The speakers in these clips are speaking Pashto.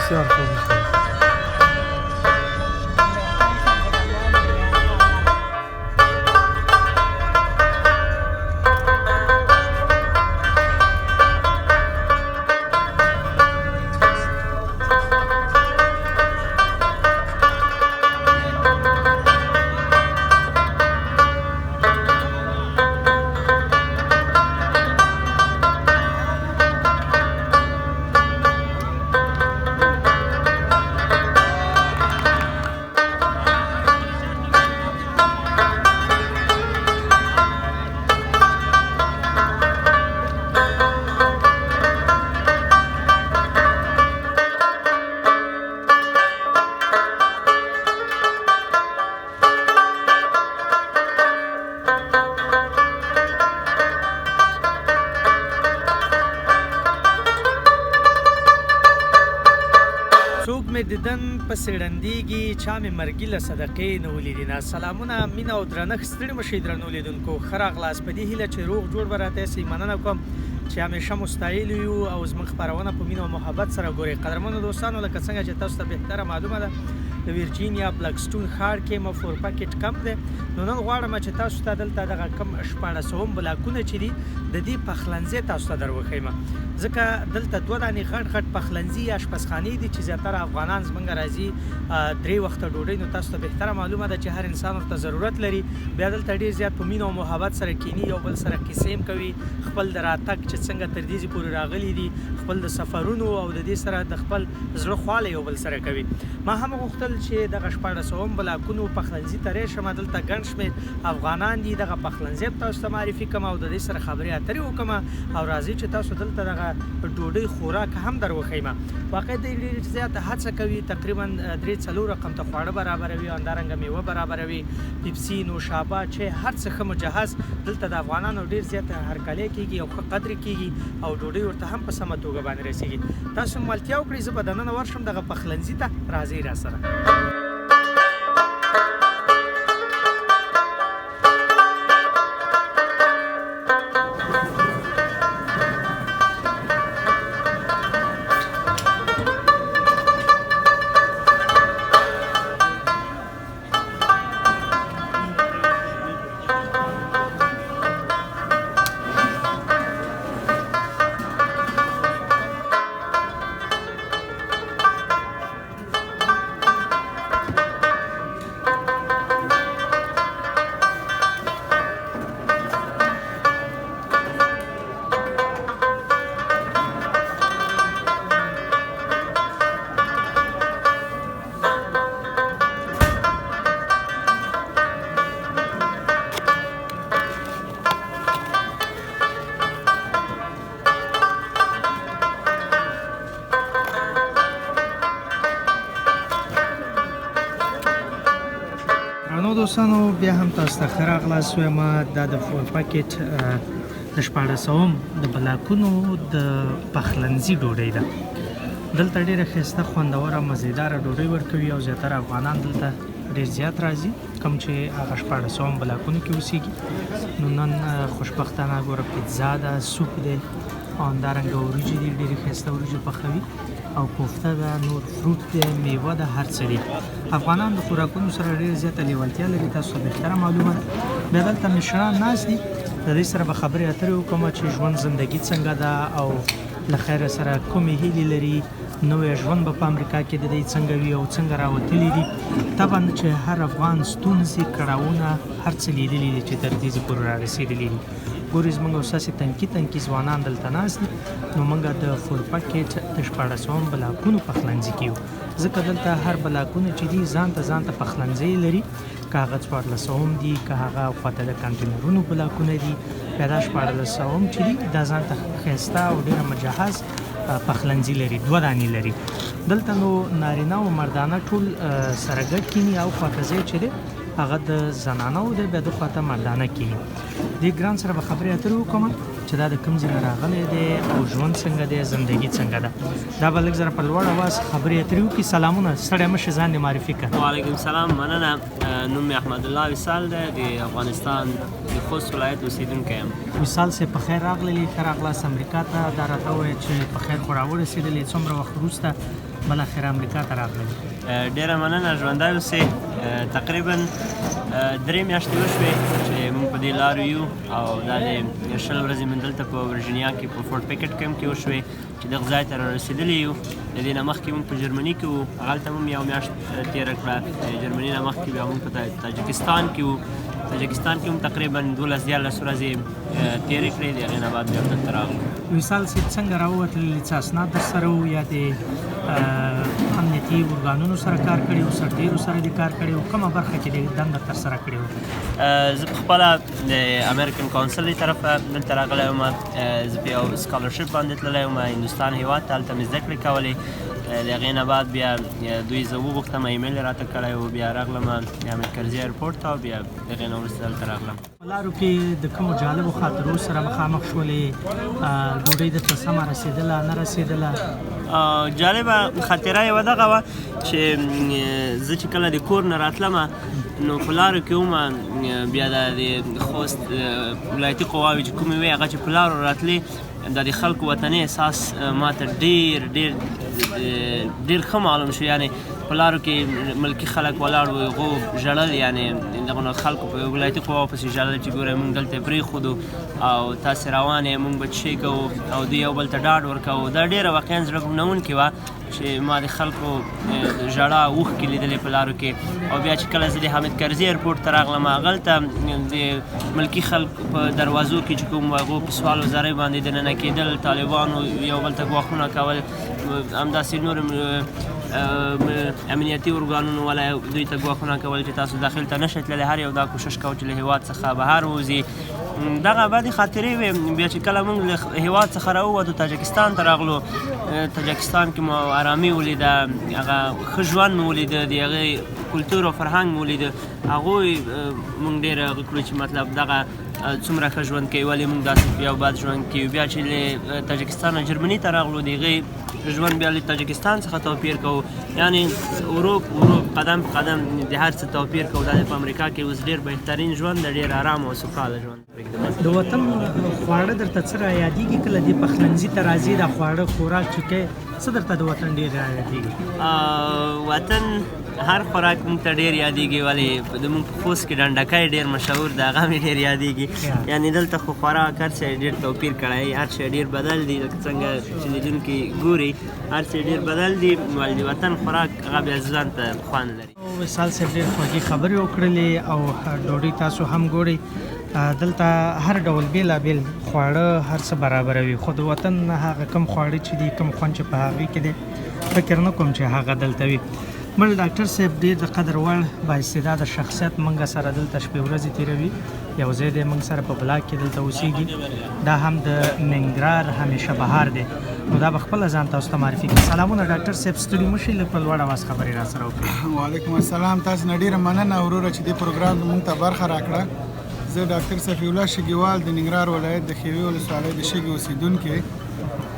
بسیار خوب میشه. څوک مې دیدن پسې ړندېږي چا مې مرګي له صدقې نه ولیدي نه. سلامونه مینه او درنښت ستړي مه شئ درنو لیدونکو، ښه راغلاست. په دې هیله چې روغ جوړ به راته یاستئ. مننه کوم چې همیشه مو ستایلي یو او زموږ خپرونه په مینه او محبت سره ګورئ. قدرمنو دوستانو، لکه څنګه چې تاسو ته بهتره معلومه ده د ویرجینیا بلکسټون ښار کې مو فور پاکټ کمپ دی. نو نن غواړم چې تاسو ته دلته دغه کم 1400 بلاکونه چې دي د دې پخلنځي تاسو ته در وښیم، ځکه دلته دوه دانې غټ غټ پخلنځي یا اشپزخانې دي چې زیاتره افغانان زموږ راځي 3 وخته ډوډۍ. نو تاسو ته بهتره معلومه ده چې هر انسان ورته ضرورت لري. بیا دلته ډېر زیات په مینه او محبت سره کینی، یو بل سره کیسې هم کوي، خپل د راتګ چې څنګه تر دې پورې راغلي دي، خپل د سفرونو او د دې سره د خپل زړه خواله یو بل سره کوي. ما هم غوښتل چې دغه 1400 بلاکونو پخلنځي ته راشم. دلته ګڼ شمېر افغانان دي. دغه پخلنځي تاسو ته معرفي کوم او د دې سره خبرې اترې وکړم او راځي چې تاسو دلته دغه ډوډۍ خوراک هم در وښیم. واقعا دی ډېر زیاته هڅه کوي، تقریبا 3-4 رقم ته خواړه برابروي، همدارنګه میوه برابروي، پیپسي، نوشابه، چای، هر څه ښه مجهز دلته د افغانانو ډېر زیاته هرکلی کېږي او ښه قدر کېږي او ډوډۍ ورته هم په سمه توګه باندې رسېږي. تاسو هم ملتیا وکړئ، زه به دننه ورشم دغه پخلنځي ته، راځئ راسره. دوستانو، بیا هم تاسو ته ښه راغلاست وایم. دا د فور پاکټ د 1400 د بلاکونو د پخلنځي ډوډۍ ده. دلته ډېره ښایسته خوندوره مزیداره ډوډۍ ورکوي او زیاتره افغانان دلته ډېر زیات راځي، کوم چې هغه 1400 بلاکونو کې اوسېږي. نو نن خوشبختانه ګوره پیتزا ده، سوپ دی او همدارنګه وریجې دي، ډېرې ښایسته وریجې پخوي او کوفته ده، نور فروټ دی، میوه ده، هر څه دي. افغانان د خوراکونو سره ډېر زیاته لیوالتیا لري، تاسو ته بهتره معلومه ده. بیا دلته مشران ناست دي، د دې سره به خبرې اترې وکړم چې ژوند زندګي څنګه ده او له خیره سره کومې هیلې لري، نوی ژوند به په امریکا کې د دې څنګه وي او څنګه راوتلي دي. طبعا چې هر افغان ستونزې، کړاوونه، هر څه لیدلي دي چې تر دې پورې رارسېدلي دي. ګورئ زموږ او ستاسې تنکي ځوانان دلته ناست دي. نو موږ د فور پاکټ د 1400 بلاکونو پخلنځي کې یو، ځکه دلته هر بلاکونه چې دي ځان ته پخلنځي لري. که هغه 1400 دي، که هغه خواته د کانټینرونو بلاکونه دي، بیا دا 1400 چې دي دا ځان ته ښایسته او ډېره مجهز پخلنځي لري، 2 دانې لري. دلته نو نارینه او مردانه ټول سره ګډ کینی او خواته ځای چې دی هغه د زنانو دی، بیا د خواته مردانه کینی. دې ګران سره به خبرې اترې وکړم چې دا د کوم ځای نه راغلی دی او ژوند څنګه دی، زندګي څنګه ده. دا به لږ زره په لوړ اواز خبرې اترې وکړي. سلامونه، ستړی مه شې، ځان دې معرفي کړه. وعلیکم سلام، مننه. نوم مې احمدالله وصال دی، د افغانستان د خوست ولایت اوسېدونکی یم. وصال صاحب په خیر راغللي، ښه راغلاست امریکا ته. دا راته ووایه چې په خیر خو راورسېدلې، څومره وخت وروسته بالاخره امریکا ته راغلل؟ ډیره مننه ژوندی اوسئ. تقریبا 3 میاشتې وشوې چې موږ په دې لارو یو او دا د 20 ورځې موږ دلته په ورجینیا کې په فورټ پیکټ کیمپ کې وشوې چې دغه ځای ته رارسېدلي یو. د دې نه مخکې موږ په جرمني کې وو، هغلته هم یو میاشت تېره کړه. جرمني نه مخکې بیا موږ په تاجکستان کې وو. تاجکستان کې هم تقریبا 12-14 ورځې تېرې کړې. د هغې نه بعد بیا دلته راغلو. وصال صاحب څنګه راووتل؟ څه اسناد در سره وو یا د امنیتي ارګانونو سره کار کړی وو، سرتېرو سره دې کار کړی وو؟ کومه برخه کې دې دنده ترسره کړې وه؟ زه په خپله د امریکن کونسل له طرفه دلته راغلی یم. زه په یو سکالرشپ باندې تللی یم هندوستان هېواد ته. هلته مې زده کړې کولې. د هغې نه بعد بیا دوی زه وغوښتم، ایمیل یې راته کړی و. بیا راغلم د امیر کرزي ایرپورټ ته او بیا د هغې نه وروسته دلته راغلم. په لارو کې د کومو جالبو خاطرو سره مخامخ شولې؟ ډوډۍ درته سمه رسېدله نه رسېدله؟ جالبه خاطره یې دغه وه چې زه چې کله د کور نه راتلم نو په لارو کې هم بیا د خوست ولایتي قواوې چې کومې وې هغه چې په لارو راتلې د خلکو وطني احساس ماته ډېر ډېر ډېر ښه معلوم شو. یعنې په لارو کې ملکي خلک ولاړ وو، هغو ژړل. یعنې دغه خلکو په ولایتي قواو پسې ژړل چې ګوره موږ دلته پرېښودو او تاسې روان یې، موږ به څه کوو او دوی یو بل ته ډاډ ورکوو. دا ډېره واقعا زړه ګنونکې وه چې ما د خلکو ژړا اوښکې لیدلې په لارو کې. او بیا چې کله زه د حامد کرزي ایرپورټ ته راغلم هغلته د ملکي خلکو په دروازو کې چې کوم هغو په سوال و ځرۍ باندې دننه کېدل، طالبانو یو بل ته ګواښونه کول، همداسې نور امنیتي ارګانونو والا دوی ته ګواښونه کول چې تاسو داخل ته نشئ تللی. هر یو دا کوشش کوو چې له هېواد څخه بهر ووځي. دغه بدې خاطرې وې. بیا چې کله موږ له هېواد څخه راووتو تاجکستان ته راغلو، تاجکستان کې مو ارامي ولیده، هغه ښه ژوند مو ولیده، د هغې کلتور او فرهنګ مو ولیده. هغوی موږ ډېر هغه کړو چې مطلب دغه څومره ښه ژوند کوي، ولې موږ داسې یو بد ژوند کوي. بیا چې له تاجکستان نه جرمني ته راغلو د هغې ژوند بیا له تاجکستان څخه توپیر کوو. یعنې ورو قدم په قدم د هر څه توپیر کوو. دا په امریکا کې اوس ډېر بهترین ژوند دی، ډېر ارام او سوکاله ژوند. د وطن خواړه درته څه را یادېږي کله دې پخلنځي ته راځې؟ دا خواړه خوراک چې کوې څه درته د وطن ډېر را یادېږي؟ وطن هر خوراک موږ ته ډېر یادېږي، ولې زموږ په خوست کې ډنډکی ډېر مشهور دی، هغه مې ډېر یادېږي. یعنې دلته خو خوراک هر شی ډېر توپیر کړی، هر شی ډېر بدل دی. لکه څنګه چې لیدونکي ګوري هر شی ډېر بدل دی، ولې د وطن خوراک هغه بیا ځان ته خوند لري. وصال صاحب ډېر خوږې خبرې وکړلې او ډوډۍ تاسو هم ګورئ. دلته هر ډول بېلابېل خواړه هر څه برابروي، خو د وطن هغه کم خواړه چې دي، کم خوند چې په هغې کې دی، فکر نه کوم چې هغه دلته وي. مړ ډاکټر صاحب ډېر د قدر وړ بااستعداده شخصیت موږ سره دلته شپې ورځې تېروي. یو ځای دی موږ سره په بلاک کې دلته اوسېږي. دا هم د ننګرهار همیشه بهار دی. نو دا به خپله ځان تاسو ته معرفي کړي. سلامونه ډاکټر صاحب، ستړي مه شئ، لږ په لوړ اواز خبرې را سره وکړئ. وعلیکم السلام. تاسو نه ډېره مننه وروره چې دې پروګرام موږ ته برخه راکړه. زه ډاکټر صفي الله شګیوال د ننګرهار ولایت د خیوي ولسوالۍ د شګې اوسېدونکی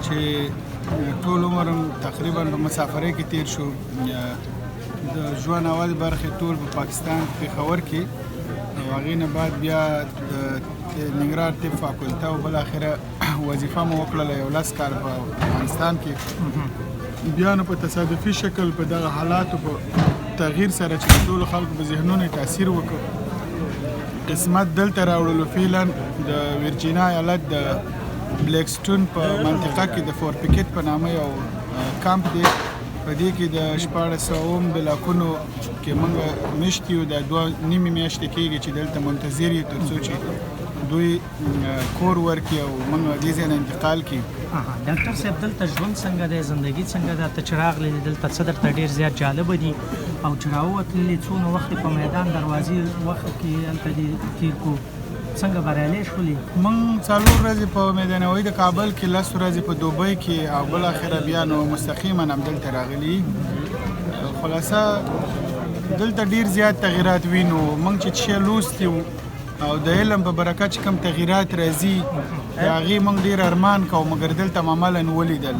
چې ټول عمر تقریبا په مسافرۍ کې تېر شو. د ژوند اول برخې ټول په پاکستان پېښور کې او هغې نه بعد بیا د ننګرهار طب فاکولته او بالاخره وظیفه مو وکړله 11 کال په افغانستان کې. بیا نو په تصادفي شکل په دغه حالاتو په تغییر سره چې د ټولو خلکو په ذهنونو تاثیر وکړ، قسمت دلته راوړلو. فعلا د ورجینیا ایالت د بلیکسټون په منطقه کې د فورټ پیکټ په نامه یو کامپ دی. په دې کې د 1400 بلاکونو کې موږ مشت یو. د 2.5 میاشتې کېږي چې دلته منتظر یو تر څو چې دوی کور ورکړي او موږ دې ځای نه انتقال کړي. ډاکټر صاحب دلته ژوند څنګه دی، زندګي څنګه ده؟ ته چې راغلې دلته څه درته ډېر زیات جالبه دي؟ او چې راووتلې څونه وخت په میدان دروازې وخت کې هلته دې تېر کړو، څنګه بریالي شولې؟ موږ 4 ورځې په میدانوي د کابل کې، 10 ورځې په دوبۍ کې او بالاخره بیا نو مستقیما همدلته راغلي. خلاصه دلته ډېر زیات تغییرات وینو. موږ چې څه لوستي وو او د علم په برکت چې کوم تغییرات راځي د هغې موږ ډېر ارمان کوو، مګر دلته عملاً ولیدل.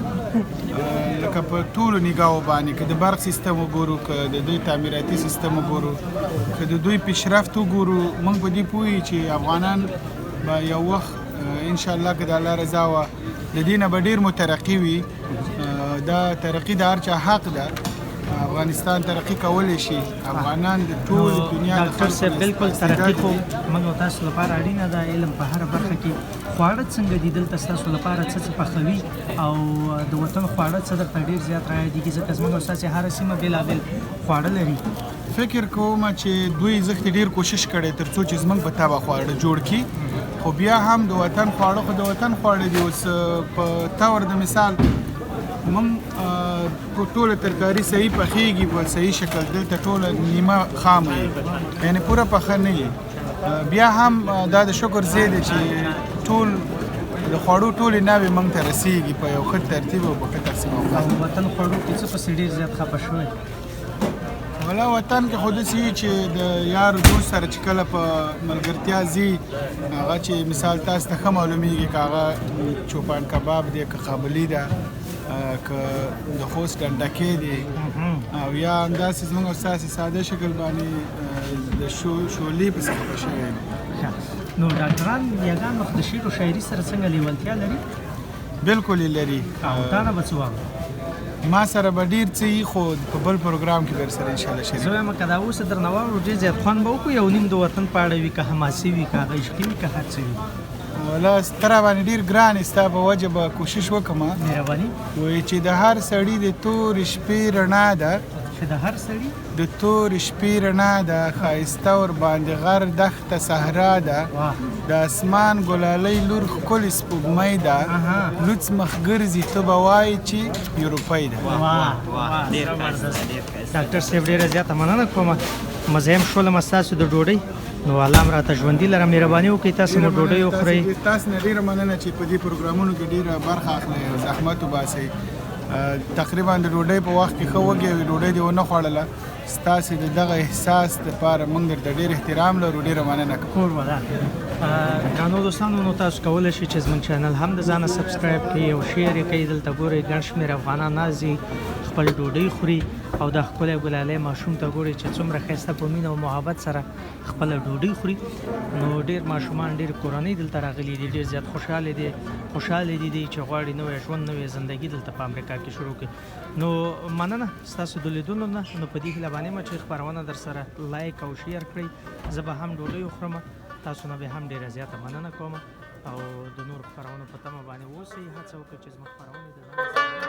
لکه په ټولو نګاهو باندې که د برق سیستم وګورو، که د دوی تعمیراتي سیستم وګورو، که د دوی پیشرفت وګورو، موږ په دې پوهیږو چې افغانان به یو وخت انشاءالله که د الله رضا وه د دې نه به ډېر مترقي وي. دا ترقي د هر چا حق ده. افغانستان ترقي کولی شي. افغانان د ټول دنیا د ډاکټر صاحب بالکل ترقي خو موږ تاسو لپاره اړینه ده. علم په هر برخه کې خواړه څنګه دي دلته ستاسو لپاره څه پخوي او د وطن خواړه څه درته ډېر زیات رایادېږي ځکه زموږ ستاسې هره سیمه بېلابېل خواړه لري. فکر کوم چې دوی زښت ډیر کوشش کړي تر څو چې زمونږ په تابع خواړه جوړ کړي، خو بیا هم د وطن خواړه خو د وطن خواړه دي. اوس په تور د مثال مونږ ټوله ترکاري صحیح پخېږي په صحیح شکل، دلته ټوله نیمه خام وي، یعنې پوره پخه نه وي. بیا هم دا د شکر ځای دی چې ټول د خوړو ټولې ناوې مونږ ته رسېږي په یو ښه ترتیب او په ښه تقسیم. او وطن خوړو کې څه پسې ډېر زیات خفه شوی؟ ولا وطن کې خو داسې وي چې د یار دوست سره چې کله په ملګرتیا ځي، هغه چې مثال تاسو ته ښه معلومیږي که هغه چوپان کباب دی، که قابلي ده، که د خوست ډنډکې دی، او یا همداسې زموږ او ستاسې ساده شکل باندې د شولې پسې خفه شوی دی. نو ډاکټران یګان وخت د شعر و شاعري سره څنګه لیوالتیا لري؟ بالکل یې لري. او تا نه به څه واورو؟ ما سره به ډېر څه وي، خو په بل پروګرام کې به درسره انشاءالله شریک. زه وایم که دا اوس درنه واورو ډېر زیات خوند به وکړو. یو نیم د وطن په اړه وي، که حماسي وي، که هغه عشقي وي، که هر څه وي. ولا ته راباندې ډېر ګران یې، ستا په وجه به کوشش وکړم. مهرباني. وایي چې د هر سړي د تورې شپې رڼا ده، چې د هر سړي د تورې شپې رڼا ده، ښایسته ورباندې غر دښته صحرا ده، د اسمان ګلالۍ لور ښکلې سپوږمۍ ده، لوڅ مخ ګرځي ته به وایې چې یوروپۍ ده. ډاکټر صاحب ډېره زیاته مننه کوم. مزه هم شولم ستاسو د ډوډۍ، نو الله م راته ژوندي لره. مهرباني وکړئ تاسو مو ډوډۍ وخورئ. تاسو نه ډېره مننه چې په دې پروګرامونو کې ډېره برخه اخلئ او زحمت وباسئ. تقریبا د ډوډۍ په وخت کې ښه وږی وي، ډوډۍ دې ونه خوړله. ستاسې د دغه احساس دپاره موږ درته ډېر احترام لرو. ډېره مننه کوم. کور ودا ګرانو دوستانو، نو تاسو کولی شئ چې زموږ چینل هم د ځانه سبسکرایب کړئ او شیر یې کړئ. دلته ګورئ ګڼ شمېر افغانان ناست خپل ډوډۍ خوري او دا ښکلی ګلالی ماشوم ته ګورئ چې څومره ښایسته په مینه او محبت سره خپله ډوډۍ خوري. نو ډېر ماشومان، ډېر کورنۍ دلته راغلي دي، ډېر زیات خوشحاله دي چې غواړي نوی ژوند، نوې زندګي دلته په امریکا کې شروع کړي. نو مننه ستاسو د لیدلو نه. نو په دې هیله باندې چې خپرونه در سره لایک او شیر کړئ. زه به هم ډوډۍ وخورم، تاسو نه به هم ډېره زیاته مننه کوم او د نور خپرونو په تمه باندې اوسئ. هڅه وکړئ چې زموږ خپرونې د ځان